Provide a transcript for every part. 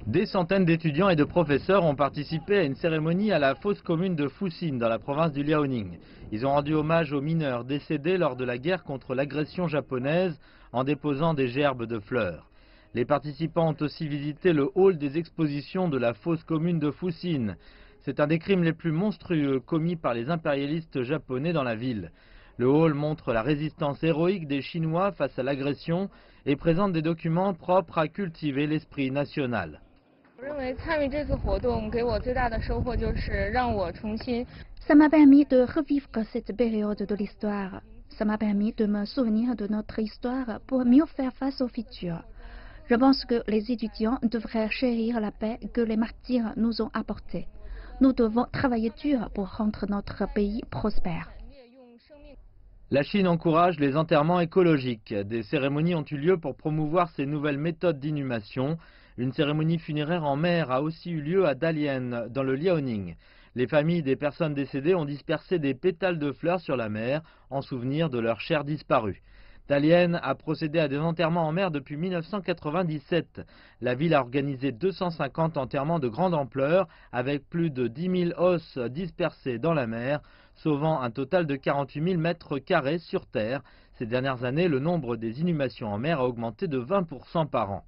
Des centaines d'étudiants et de professeurs ont participé à une cérémonie à la fosse commune de Fuxin, dans la province du Liaoning. Ils ont rendu hommage aux mineurs décédés lors de la guerre contre l'agression japonaise en déposant des gerbes de fleurs. Les participants ont aussi visité le hall des expositions de la fosse commune de Fuxin. C'est un des crimes les plus monstrueux commis par les impérialistes japonais dans la ville. Le hall montre la résistance héroïque des Chinois face à l'agression et présente des documents propres à cultiver l'esprit national. Ça m'a permis de revivre cette période de l'histoire. Ça m'a permis de me souvenir de notre histoire pour mieux faire face au futur. Je pense que les étudiants devraient chérir la paix que les martyrs nous ont apportée. Nous devons travailler dur pour rendre notre pays prospère. La Chine encourage les enterrements écologiques. Des cérémonies ont eu lieu pour promouvoir ces nouvelles méthodes d'inhumation. Une cérémonie funéraire en mer a aussi eu lieu à Dalian, dans le Liaoning. Les familles des personnes décédées ont dispersé des pétales de fleurs sur la mer en souvenir de leurs chers disparus. Dalian a procédé à des enterrements en mer depuis 1997. La ville a organisé 250 enterrements de grande ampleur avec plus de 10 000 os dispersés dans la mer, sauvant un total de 48 000 mètres carrés sur terre. Ces dernières années, le nombre des inhumations en mer a augmenté de 20% par an.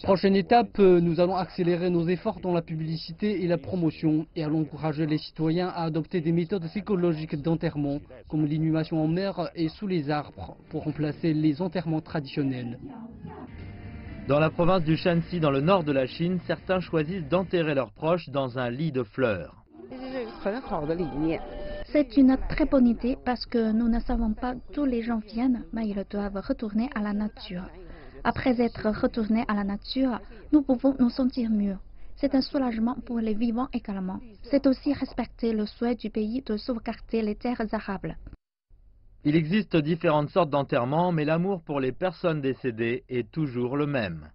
Prochaine étape, nous allons accélérer nos efforts dans la publicité et la promotion et allons encourager les citoyens à adopter des méthodes écologiques d'enterrement, comme l'inhumation en mer et sous les arbres, pour remplacer les enterrements traditionnels. Dans la province du Shanxi, dans le nord de la Chine, certains choisissent d'enterrer leurs proches dans un lit de fleurs. C'est une très bonne idée parce que nous ne savons pas d'où les gens viennent, mais ils doivent retourner à la nature. Après être retournés à la nature, nous pouvons nous sentir mieux. C'est un soulagement pour les vivants également. C'est aussi respecter le souhait du pays de sauvegarder les terres arables. Il existe différentes sortes d'enterrements, mais l'amour pour les personnes décédées est toujours le même.